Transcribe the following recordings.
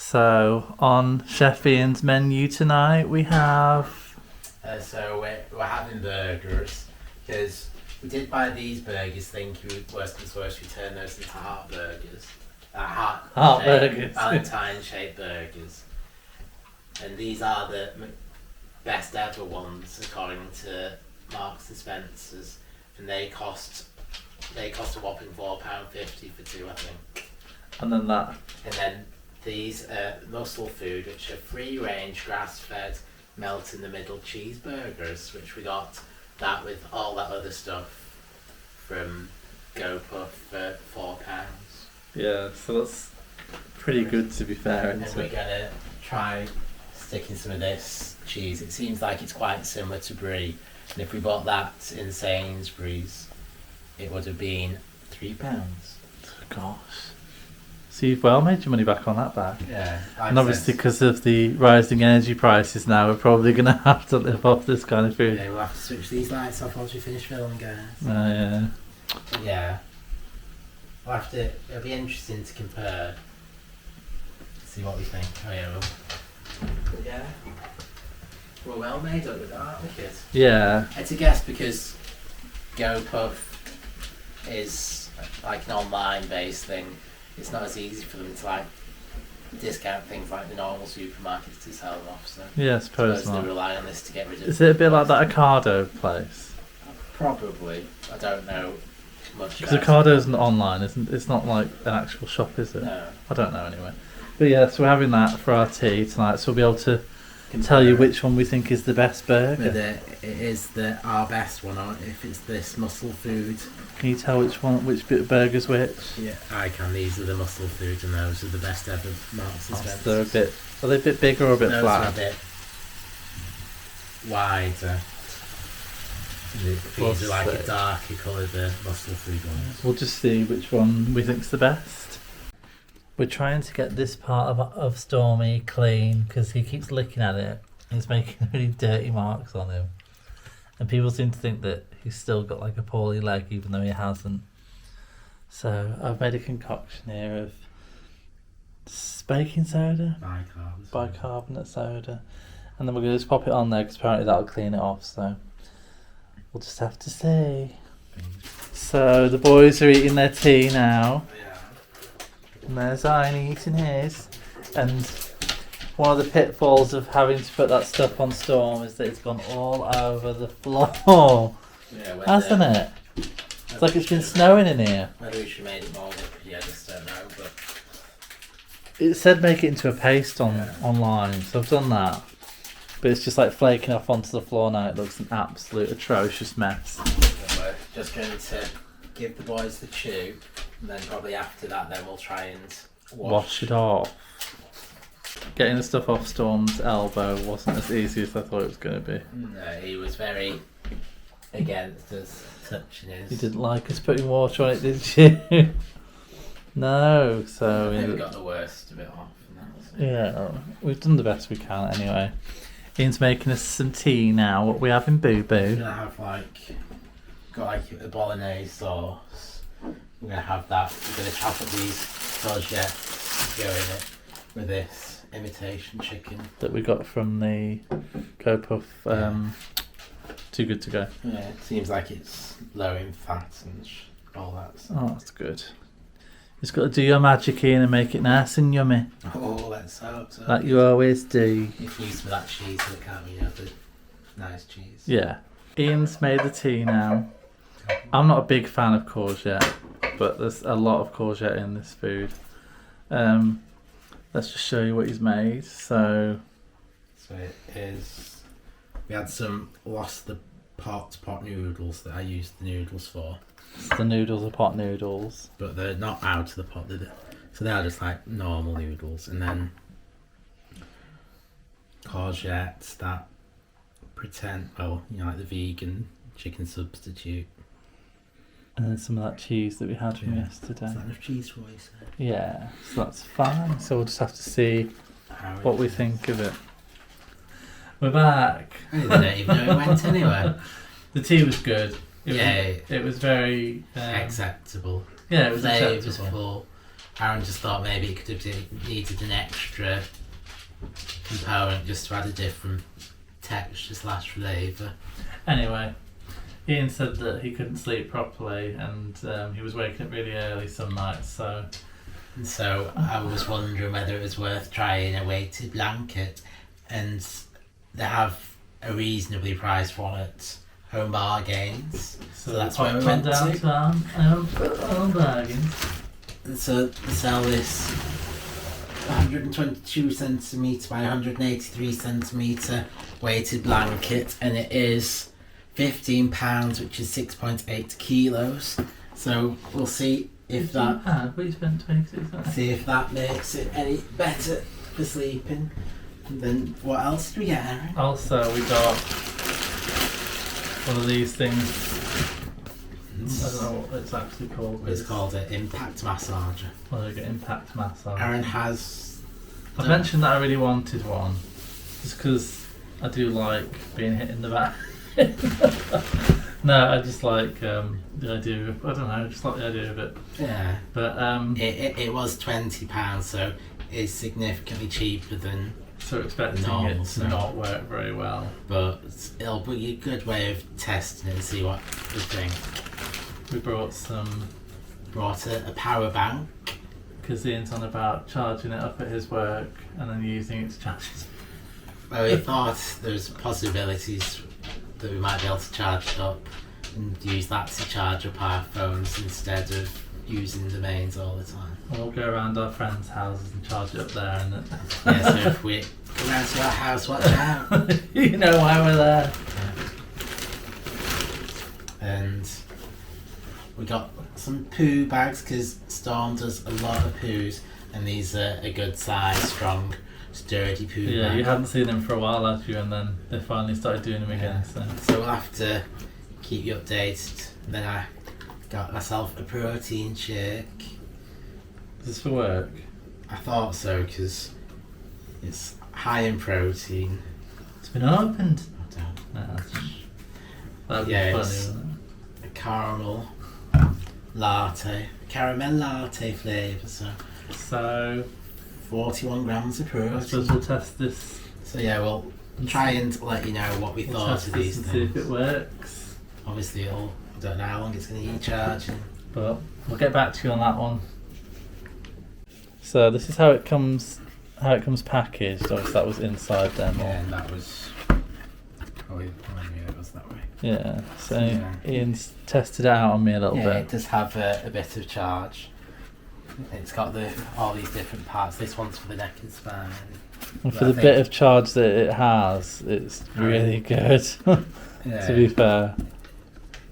So on Chef Ian's menu tonight we have... So we're having burgers because we did buy these burgers thinking worst comes to worst we turn those into heart burgers. Heart burgers. Valentine shaped burgers. And these are the best ever ones according to Marks and Spencer's, and they cost a whopping £4.50 for two, I think. And then these muscle food, which are free range, grass fed, melt in the middle cheeseburgers, which we got that with all that other stuff from GoPuff for £4. Yeah, so that's pretty good to be fair. And we're gonna try sticking some of this cheese. It seems like it's quite similar to brie, and if we bought that in Sainsbury's, it would have been £3. Gosh. So you've well made your money back on that bag. Yeah. And obviously because of the rising energy prices now, we're probably going to have to live off this kind of food. Yeah, we'll have to switch these lights off once we finish filming, guys. Yeah. Yeah. It'll be interesting to compare. See what we think. Oh yeah, yeah. We're well made up with that, aren't we, kids? Yeah. It's a guess because GoPuff is like an online based thing. It's not as easy for them to like discount things like the normal supermarkets to sell them off. So yeah, I suppose they not. rely on this to get rid of. Is it a bit like that Ocado place? Probably. I don't know much. Because Ocado's online, isn't? It's not like an actual shop, is it? No. I don't know anyway. But yeah, so we're having that for our tea tonight. So we'll be able to tell you which one we think is the best burger. It is our best one, or if it's this muscle food. Can you tell which bit of burger's which? Yeah, I can. These are the muscle food, and those are the best ever Marks and Spencer's. Are they a bit bigger or a bit those flatter? Are a bit wider. These are like a darker colour, the muscle food ones. We'll just see which one we think's the best. We're trying to get this part of Stormy clean because he keeps licking at it. He's making really dirty marks on him. And people seem to think that he's still got like a poorly leg even though he hasn't. So I've made a concoction here of baking soda, bicarbonate soda, and then we're going to just pop it on there because apparently that'll clean it off. So we'll just have to see. So the boys are eating their tea now. And there's Aine eating his. And one of the pitfalls of having to put that stuff on Storm is that it's gone all over the floor. Yeah, hasn't it? It's like it's been snowing in here. Whether we should have made it more liquidy, I just don't know. But it said make it into a paste online, so I've done that. But it's just like flaking off onto the floor now. It looks an absolute atrocious mess. We're just going to give the boys the chew, and then probably after that then we'll try and wash it off. Getting the stuff off Storm's elbow wasn't as easy as I thought it was going to be. No, he was very against us touching his... You didn't like us putting water on it, did you? No, so... I think we got the worst of it off. Yeah, we've done the best we can anyway. Ian's making us some tea now. What we have in Boo Boo? We're gonna have got a bolognese sauce. We're gonna have that. We're gonna chop up these courgettes, go in it with this imitation chicken that we got from the GoPuff. Too Good To Go. Yeah, it seems like it's low in fat and all that stuff. Oh, that's good. Just got to do your magic, Ian, and make it nice and yummy. Oh, let's hope so. Like you always do. If you use some of that cheese, look at me, you have the nice cheese. Yeah. Ian's made the tea now. I'm not a big fan of courgette, but there's a lot of courgette in this food. Let's just show you what he's made. So it is. We had some lost the pot noodles that I used the noodles for. The noodles are pot noodles, but they're not out of the pot. So they are just like normal noodles, and then courgettes that pretend, like the vegan chicken substitute. And then some of that cheese that we had from yesterday. Is that enough cheese for what you said? Yeah, so that's fine. So we'll just have to see what we think of it. We're back. I didn't even know it went anywhere. The tea was good. It was very acceptable. Yeah, it was acceptable. Flavourful. Aaron just thought maybe it could have needed an extra component just to add a different texture / flavour. Anyway, Ian said that he couldn't sleep properly and he was waking up really early some nights, so I was wondering whether it was worth trying a weighted blanket, and they have a reasonably priced one at Home Bargains. So that's where we went down to. Home Bargains. So they sell this 122 centimetre by 183 centimetre weighted blanket, and it is £15, which is 6.8 kilos. So we'll see if we spent 26 hours. See if that makes it any better for sleeping. And then what else did we get, Aaron? Also, we got one of these things. I don't know what it's actually called. It's called an impact massager. Well, we get impact massage. Aaron has. I mentioned that I really wanted one, just because I do like being hit in the back. No, I just like the idea of, I don't know, I just like the idea of it. Yeah. But it was £20, so it's significantly cheaper than. So expecting normal, it to not work very well. But it'll be a good way of testing it and see what we think. We brought a power bank. Because Ian's on about charging it up at his work and then using it to charge his. Well, we thought there's possibilities that we might be able to charge it up and use that to charge up our phones instead of using the mains all the time. We'll go around our friends' houses and charge it up there, and yeah, so if we go round to our house, watch out. You know why we're there. And we got some poo bags because Storm does a lot of poos, and these are a good size, strong, sturdy poo Yeah, bag. you hadn't seen them for a while, had you? And then they finally started doing them again. So we'll have to keep you updated. And then I got myself a protein shake. Is this for work? I thought so because it's high in protein. It's been opened. I don't. No, that would be funny, wouldn't A caramel latte, caramel latte flavour. So 41 grams of I protein. suppose we'll test this. So yeah, we'll try and let you know what we thought of these and things. see if it works. Obviously, I don't know how long it's going to need charging. But we'll get back to you on that one. So this is how it comes packaged. Obviously that was inside them. Yeah, and that was probably it was that way. Yeah. So Ian's tested it out on me a little bit. It does have a bit of charge. It's got all these different parts. This one's for the neck and spine. And for the bit of charge that it has, it's really good. Yeah. To be fair.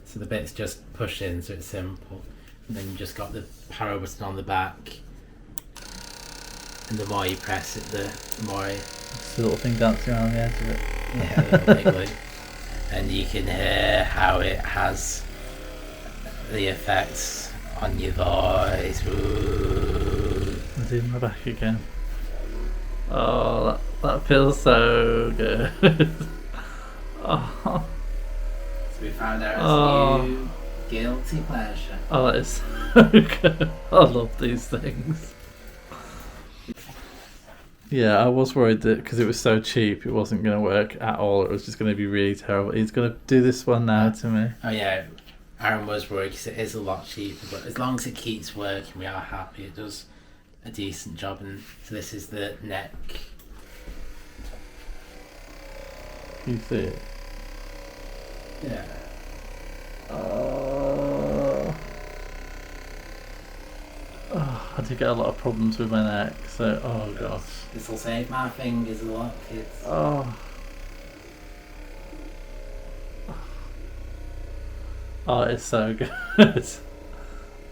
So the bit's just push in, so it's simple. And then you just got the power button on the back. And the more you press it, the more It's a little thing dancing around the edge of it. Yeah, really. And you can hear how it has the effects on your voice. Ooh. It's in my back again. Oh, that feels so good. Oh. So we found our new guilty pleasure. Oh, that is so good. I love these things. Yeah, I was worried that because it was so cheap, it wasn't going to work at all. It was just going to be really terrible. He's going to do this one now to me. Oh yeah, Aaron was worried because it is a lot cheaper, but as long as it keeps working, we are happy. It does a decent job. And so this is the neck. You see it? Yeah. I do get a lot of problems with my neck, so oh gosh. This will save my fingers a lot, kids. Oh. Oh, it's so good.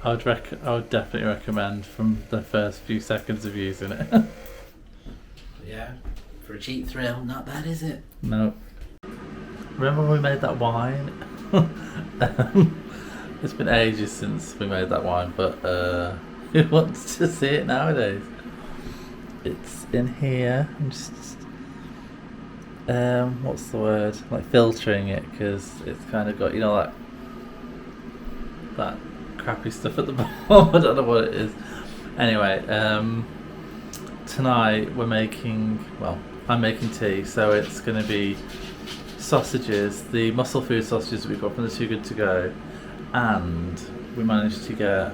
I would definitely recommend from the first few seconds of using it. Yeah, for a cheap thrill, not bad, is it? No. Remember when we made that wine? It's been ages since we made that wine, but who wants to see it nowadays? It's in here. I'm just what's the word? Like filtering it because it's kind of got, you know, like that crappy stuff at the bottom. I don't know what it is. Anyway, tonight I'm making tea, so it's going to be sausages, the muscle food sausages that we got from the Too Good To Go, and we managed to get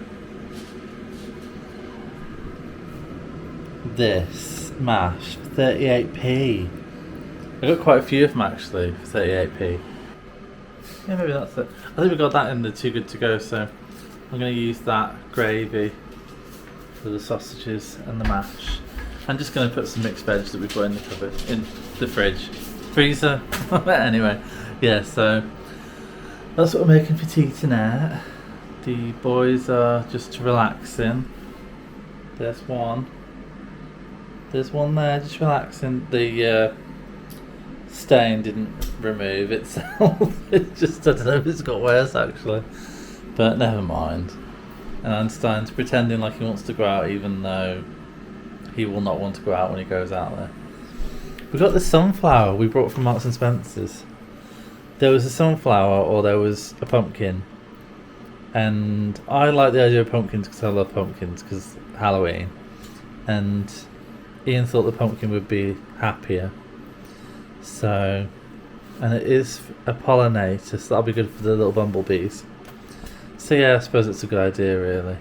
this mash for 38p. I got quite a few of them actually for 38p. Yeah, maybe that's it. I think we got that in the Too Good To Go, so I'm going to use that gravy for the sausages and the mash. I'm just going to put some mixed veg that we've got in the cupboard, in the freezer. Anyway, yeah, so that's what we're making for tea tonight. The boys are just relaxing. There's one there just relaxing. The stain didn't remove itself. It just, I don't know if it's got worse actually, but never mind. And Einstein's pretending like he wants to go out even though he will not want to go out when he goes out there. We got the sunflower we brought from Marks and Spencer's. There was a sunflower or there was a pumpkin, and I like the idea of pumpkins because I love pumpkins because Halloween, and Ian thought the pumpkin would be happier. So, and it is a pollinator, so that'll be good for the little bumblebees. So yeah, I suppose it's a good idea really.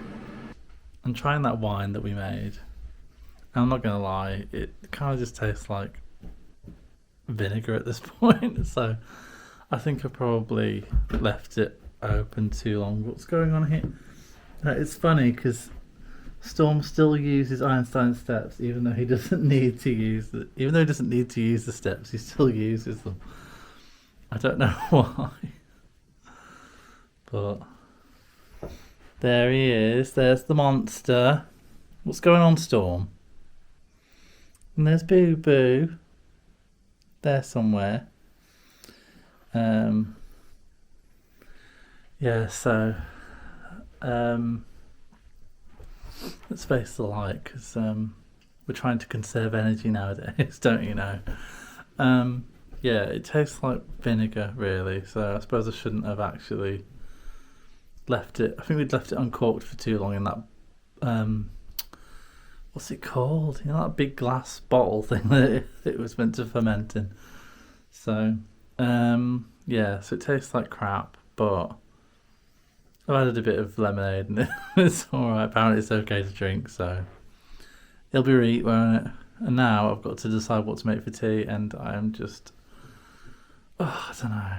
I'm trying that wine that we made. I'm not gonna lie, it kind of just tastes like vinegar at this point. So I think I probably left it open too long. What's going on here? It's funny because Storm still uses Einstein steps, even though he doesn't need to use the. Even though he doesn't need to use the steps, he still uses them. I don't know why, but there he is. There's the monster. What's going on, Storm? And there's Boo Boo. There somewhere. Yeah. So. Let's face the light, because we're trying to conserve energy nowadays, don't you know? Yeah, it tastes like vinegar, really. So I suppose I shouldn't have actually left it. I think we'd left it uncorked for too long in that. What's it called? You know, that big glass bottle thing that it was meant to ferment in. So, yeah, so it tastes like crap, but I've added a bit of lemonade and it's alright. Apparently it's okay to drink, so it'll be right, won't it? And now I've got to decide what to make for tea, and I'm just, I don't know.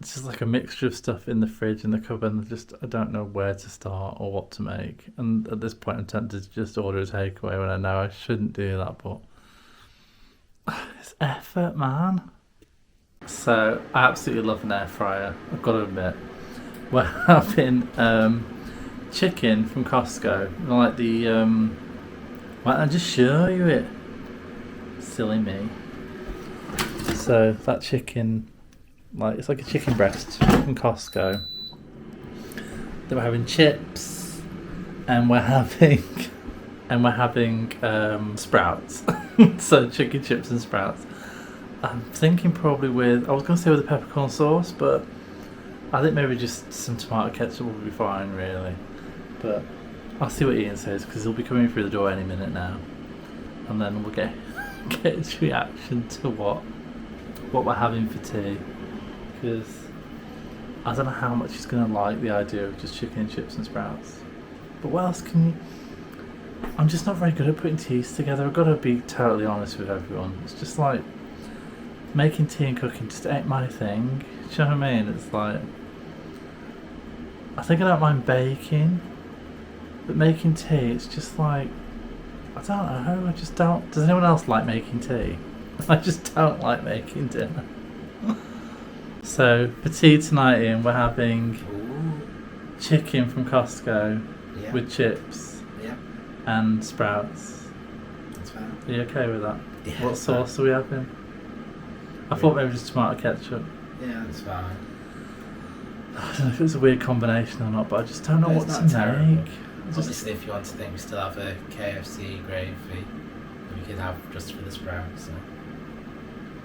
It's just like a mixture of stuff in the fridge and the cupboard, and I don't know where to start or what to make. And at this point I'm tempted to just order a takeaway when I know I shouldn't do that, but it's effort, man. So I absolutely love an air fryer, I've got to admit. We're having chicken from Costco. I like the why don't I just show you it? Silly me. So that chicken, like, it's like a chicken breast from Costco. Then we're having chips, and we're having sprouts. So chicken, chips and sprouts. I'm thinking probably I was going to say with a peppercorn sauce, but I think maybe just some tomato ketchup will be fine, really. But I'll see what Ian says, because he'll be coming through the door any minute now, and then we'll get his reaction to what we're having for tea. Because I don't know how much he's going to like the idea of just chicken and chips and sprouts. But what else can you... I'm just not very good at putting teas together. I've got to be totally honest with everyone. It's just like, making tea and cooking just ain't my thing. Do you know what I mean? It's like, I think I don't mind baking, but making tea, it's just like, I don't know, I just don't. Does anyone else like making tea? I just don't like making dinner. So for tea tonight, Ian, we're having chicken from Costco with chips and sprouts. That's fine. Are you okay with that? Yeah, what sauce are we having? I thought maybe just tomato ketchup. Yeah, that's fine. I don't know if it's a weird combination or not, but I just don't know what to make. Obviously, if you want to think, we still have a KFC gravy that we could have just for the sprouts. So.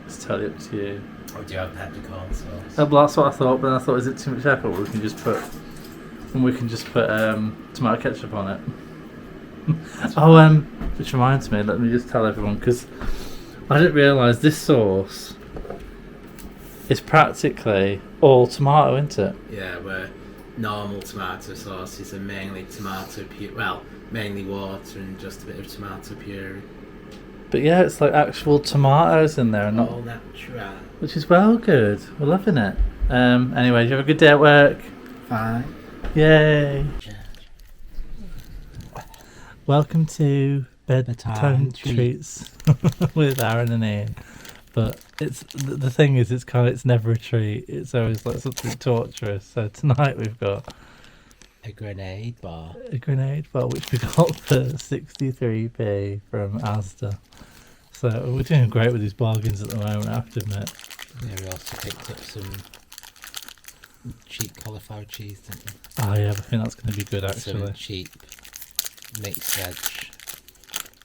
It's totally up to you. Or do you have peppercorn sauce? Well, that's what I thought, but I thought, is it too much effort? We can just put And we can just put tomato ketchup on it. Oh, which reminds me, let me just tell everyone, because I didn't realise this sauce is practically all tomato, isn't it? Yeah, where normal tomato sauces are mainly tomato puree. Well, mainly water and just a bit of tomato puree. But yeah, it's like actual tomatoes in there, and not, All natural. which is well good. We're loving it. Anyway, you have a good day at work. Fine. Yay! Welcome to Bedtime Bedtime Treats with Aaron and Ian. But it's the thing is, it's never a treat. It's always like something torturous. So tonight we've got A grenade bar. a grenade bar, which we got for 63p from Asda. So we're doing great with these bargains at the moment, I have to admit. Yeah, we also picked up some cheap cauliflower cheese, didn't we? Oh yeah, I think that's going to be good actually. Some cheap mixed veg.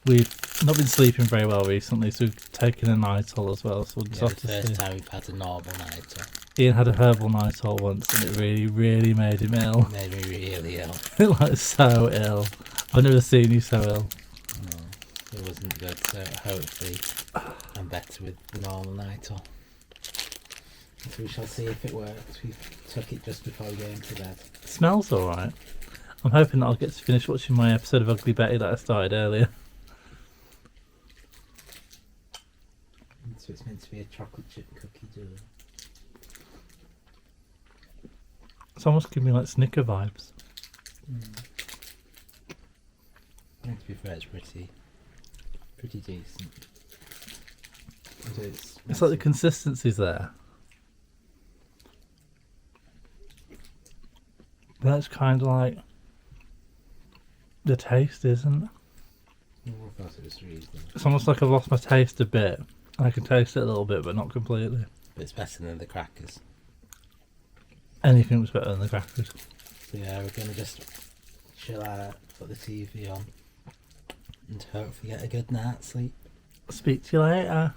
We've not been sleeping very well recently, so we've taken a Nitol as well. So we'll just Yeah, have the to first see. time we've had a normal night. Ian had a herbal Nitol once, and it really, really made him ill. Made me really ill. Like so ill. I've never seen you so ill. No, it wasn't good, so hopefully I'm better with the normal night. So we shall see if it works. We took it just before we go into bed. It smells alright. I'm hoping that I'll get to finish watching my episode of Ugly Betty that I started earlier. So it's meant to be a chocolate chip cookie dough. It's almost giving me like Snicker vibes. To be fair, it's pretty decent. It's like the consistency's there. But that's kind of like the taste, isn't? I thought it was reasonable. It's almost like I've lost my taste a bit. I can taste it a little bit, but not completely. But it's better than the crackers. Anything was better than the crackers. So yeah, we're gonna just chill out, put the TV on, and hopefully get a good night's sleep. Speak to you later.